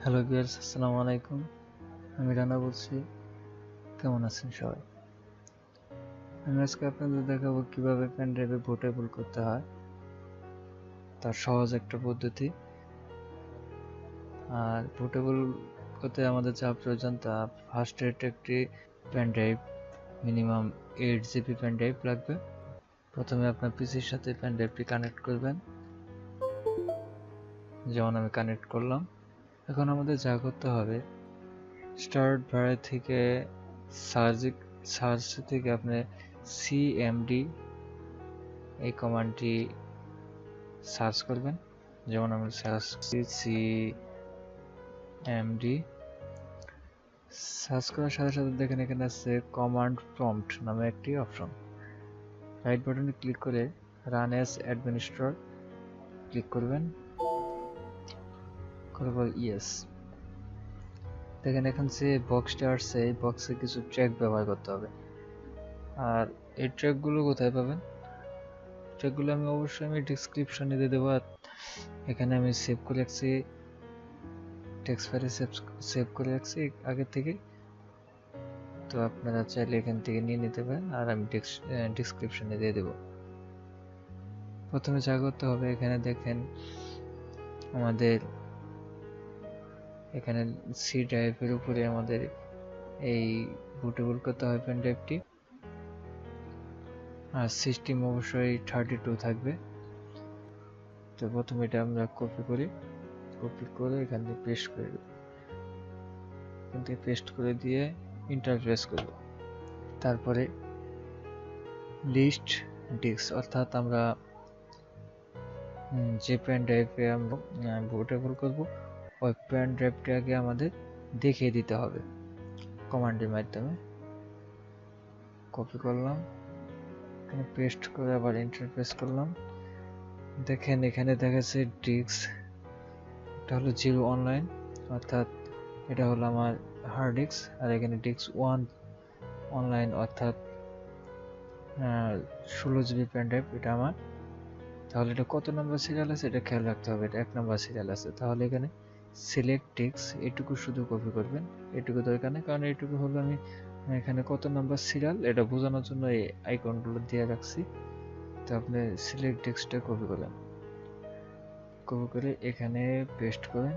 Hello viewers, আসসালামু আলাইকুম। আমি রানা বলছি। কেমন আছেন সবাই? আমি আজকে আপনাদের দেখাবো কিভাবে পেন ড্রাইভে বুটেবল করতে হয়, তার সহজ একটা পদ্ধতি। আর বুটেবল করতে আমাদের যা প্রয়োজন তা ফার্স্টে একটি pen drive, minimum 8 GB pen drive লাগবে। প্রথমে আপনার পিসির সাথে পেন ড্রাইভটি কানেক্ট করবেন, যেমন আমি কানেক্ট করলাম। এখন আমাদের যা করতে হবে, স্টার্ট বার থেকে সার্চ থেকে আপনি সিএমডি এই কমান্ডটি সার্চ করবেন। যেমন আমি সার্চ সিএমডি সার্চ করার সাথে সাথে দেখেন এখানে আছে কমান্ড প্রম্পট নামে একটি অপশন। রাইট বাটনে ক্লিক করে রান অ্যাজ অ্যাডমিনিস্ট্রেটর ক্লিক করবেন, করার পর ইয়েস। দেখেন এখান যে বক্সটা আসছে, এই বক্সে কিছু ট্র্যাক ব্যবহার করতে হবে। আর এই ট্র্যাকগুলো কোথায় পাবেন? ট্র্যাকগুলো আমি অবশ্যই ডিসক্রিপশনে দিয়ে দেবো। আর এখানে আমি সেভ করে রাখছি, টেক্সট ফাইলে সেভ করে রাখছি আগে থেকে, তো আপনারা চাইলে এখান থেকে নিয়ে নিতে পারেন। আর আমি ডিসক্রিপশনে দিয়ে দেব। প্রথমে যা করতে হবে, এখানে দেখেন আমাদের এখানে সি ড্রাইভের উপরে আমাদের এই বুটেবল করতে হবে পেন ড্রাইভটি। আর সিস্টেম অবশ্যই 32 থাকবে। তো প্রথমে এটা আমরা কপি করে এখান থেকে পেস্ট করে দেব। এখান থেকে পেস্ট করে দিয়ে ইন্টারপ্রেস করব। তারপরে লিস্ট ডিস্ক, অর্থাৎ আমরা যে পেন ড্রাইভে আমরা বুটেবল করব, ওই পেন ড্রাইভটি আগে আমাদের দেখিয়ে দিতে হবে কমান্ডের মাধ্যমে। কপি করলাম, এখানে পেস্ট করে আবার ইন্টারপ্রেস করলাম। দেখেন এখানে দেখাচ্ছে ডিস্ক, এটা হলো 0 অনলাইন, অর্থাৎ এটা হলো আমার হার্ড ডিস্ক। আর এখানে ডিস্ক 1 অনলাইন, অর্থাৎ 16 জিবি পেন ড্রাইভ, এটা আমার। তাহলে এটা কত নম্বর সিরিয়াল আছে এটা খেয়াল রাখতে হবে। এটা 1 নম্বর সিরিয়াল আছে। তাহলে এখানে সিলেক্ট ডিস্ক এটুকু শুধু কপি করবেন, এটুকু দরকার নেই, কারণ এটুকু হলো আমি এখানে কত নাম্বার সিরিয়াল এটা বোঝানোর জন্য এই আইকনগুলো দিয়ে রাখছি। তো আপনি সিলেক্ট ডিস্কটা কপি করলেন, কপি করে এখানে পেস্ট করেন।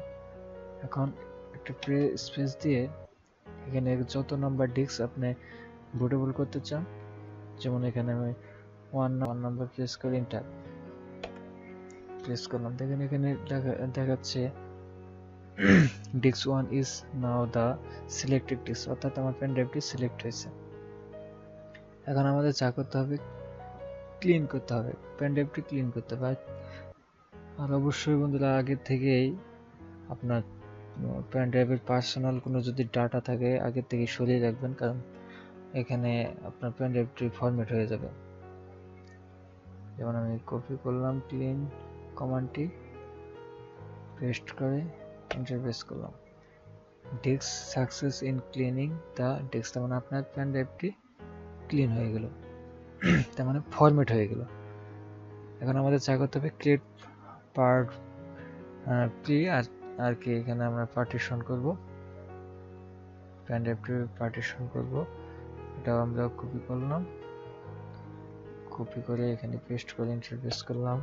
এখন একটা স্পেস দিয়ে এখানে যত নাম্বার ডিস্ক আপনি বুটেবল করতে চান, যেমন এখানে আমি 1 নাম্বার প্রেস করে এন্টার প্রেস করলাম। দেখেন এখানে দেখাচ্ছে disk 1 is now the selected disk, অর্থাৎ আমার পেন ড্রাইভটি সিলেক্ট হয়েছে। এখন আমাদের যা করতে হবে, ক্লিন করতে হবে, পেন ড্রাইভটি ক্লিন করতে হবে। আর অবশ্যই বন্ধুরা, আগে থেকেই আপনার পেন ড্রাইভের পার্সোনাল কোনো যদি ডাটা থাকে আগে থেকে সরিয়ে রাখবেন, কারণ এখানে আপনার পেন ড্রাইভটি ফরম্যাট হয়ে যাবে। যেমন আমি কপি করলাম ক্লিন কমান্ডটি, পেস্ট করে ইন্টারপ্রেস করলাম। Disk success in cleaning the disk, তার মানে আপনার পেন ড্রাইভটি ক্লিন হয়ে গেল, তার মানে ফরম্যাট হয়ে গেল। এখন আমাদের যা করতে হবে, ক্রিয়েট পার্ট প্রি, আর কি এখানে আমরা পার্টিশন করব, পেন ড্রাইভটি পার্টিশন করব। এটাও আমরা কপি করলাম, কপি করে এখানে পেস্ট করে ইন্টারপ্রেস করলাম।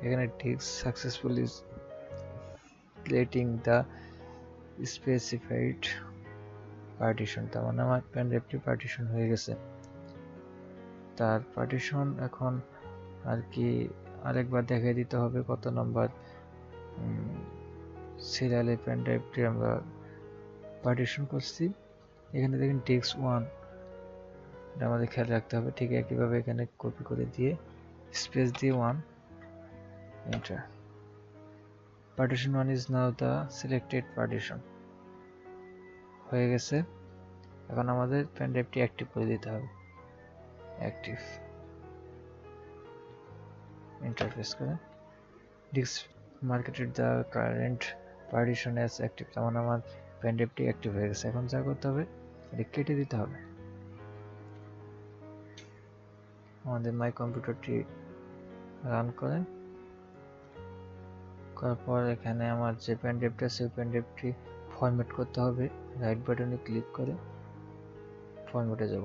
এখানে disk successfully creating the specified partition, তার মানে আমার পেন ড্রাইভটি পার্টিশন হয়ে গেছে। তার পার্টিশন এখন আর কি আরেকবার দেখিয়ে দিতে হবে কত নম্বর সিরিয়ালে পেন ড্রাইভটি আমরা পার্টিশন করছি। এখানে দেখেন ডিস্ক 1, এটা আমাদের খেয়াল রাখতে হবে। ঠিক একইভাবে এখানে কপি করে দিয়ে স্পেস দিয়ে 1 enter. Partition 1 is now the selected partition হয়ে গেছে। এখন আমাদের পেন ড্রাইভটি অ্যাক্টিভ করে দিতে হবে, অ্যাক্টিভ ইন্টারফেস করে disk marketed the current partition as active, তেমন আমার পেন ড্রাইভটি অ্যাক্টিভ হয়ে গেছে। এখন যা করতে হবে, এটা কেটে দিতে হবে। আমাদের মাই কম্পিউটারটি রান করার তারপর এখানে আমার যে পেন ড্রাইভটা আছে পেন ড্রাইভটি ফরম্যাট করতে হবে। রাইট বাটনে ক্লিক করে ফরম্যাটে যাব।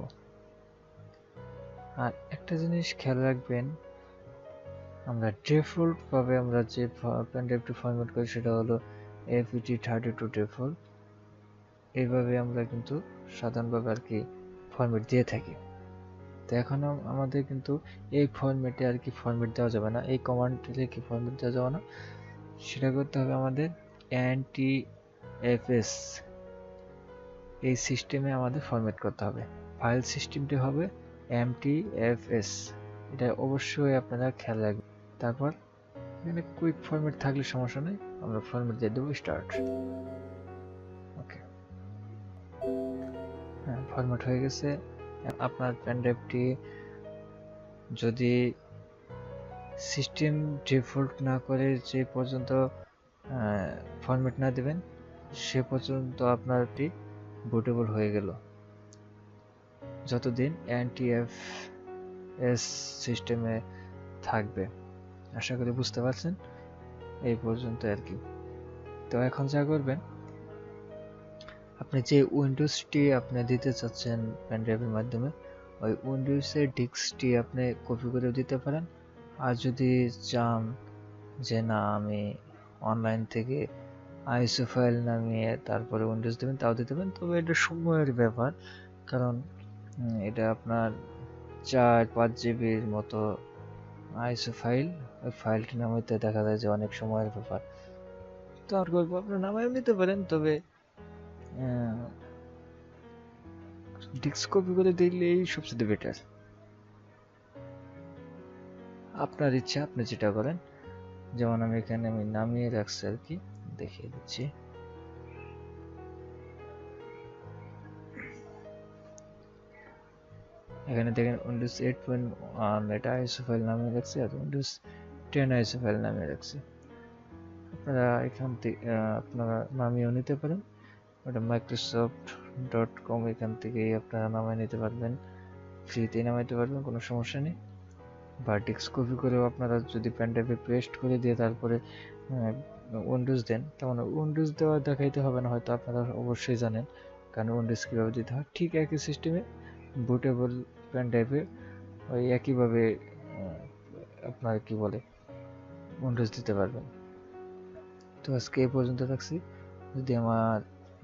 আর একটা জিনিস খেয়াল রাখবেন, আমরা ডিফল্ট ভাবে আমরা যে পেন ড্রাইভটি ফরম্যাট করি সেটা হলো FAT32 ডিফল্ট। এইভাবে আমরা কিন্তু সাধারণভাবে আর কি ফরম্যাট দিয়ে থাকি। তো এখন আমাদের কিন্তু এই ফরম্যাটে আর কি ফরম্যাট দেওয়া যাবে না, এই কমান্ড লিখে ফরম্যাট দেওয়া যাবে না। সেটা করতে হবে আমাদের NTFS এই সিস্টেমে আমাদের ফরম্যাট করতে হবে। ফাইল সিস্টেমটি হবে MTFS, এটা অবশ্যই আপনারা খেয়াল রাখবেন। তারপর এখানে কুইক ফরম্যাট থাকলে সমস্যা নেই, আমরা ফরম্যাট দিয়ে দেবো স্টার্ট। ওকে, হ্যাঁ ফরম্যাট হয়ে গেছে। আপনার পেন ড্রাইভটি যদি সিস্টেম ডিফল্ট না করে যে পর্যন্ত ফরম্যাট না দেবেন সে পর্যন্ত আপনারটি বুটেবল হয়ে গেল, যতদিন NTFS সিস্টেমে থাকবে। আশা করি বুঝতে পারছেন, এই পর্যন্ত আর কি। তো এখন যা করবেন, আপনি যে উইন্ডোজটি আপনি দিতে চাচ্ছেন পেন ড্রাইভের মাধ্যমে ওই উইন্ডোজের ডিস্কটি আপনি কপি করে দিতে পারেন। আর যদি চান যে না আমি অনলাইন থেকে আইসো ফাইল নামিয়ে তারপরে উইন্ডোজ দেবেন তাও দিতে পারেন, তবে এটা সময়ের ব্যাপার, কারণ এটা আপনার 4-5 জিবির মতো আইসো ফাইল, ওই ফাইলটি নামাইতে দেখা যায় যে অনেক সময়ের ব্যাপার। তো আর গল্প আপনার নামায় নিতে পারেন, তবে ডিস্ক কপি করে দিলেই সবচেয়ে বেটার। আপনার ইচ্ছা, আপনি যেটা করেন। যেমন আমি এখানে নামিয়ে রাখছি আর কি, দেখিয়ে দিচ্ছি। এখানে দেখেন উইন্ডোজ 8.1 এটা আইসো ফাইল নামিয়ে রাখছি, আর উইন্ডোজ 10 আইসো ফাইল নামিয়ে রাখছি। আপনারা এখান থেকে আপনারা নামিয়েও নিতে পারেন, ওটা microsoft.com এখান থেকে আপনারা নামিয়ে নিতে পারবেন, ফ্রিতে নামাইতে পারবেন, কোনো সমস্যা নেই। বা ডিস্ক কপি করেও আপনারা যদি পেন ড্রাইভে পেস্ট করে দিয়ে তারপরে উইন্ডোজ দেন, তেমন উইন্ডোজ দেওয়া দেখাইতে হবে না, হয়তো আপনারা অবশ্যই জানেন, কারণ উইন্ডোজ কীভাবে দিতে হয় ঠিক একই সিস্টেমে বুটেবল পেন ড্রাইভে ওই একইভাবে আপনার কি বলে উইন্ডোজ দিতে পারবেন। তো আজকে এই পর্যন্ত রাখছি। যদি আমার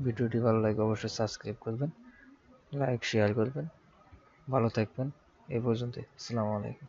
ভিডিওটি ভালো লাগে অবশ্যই সাবস্ক্রাইব করবেন, লাইক শেয়ার করবেন, ভালো থাকবেন। এই পর্যন্ত, আসসালামু আলাইকুম।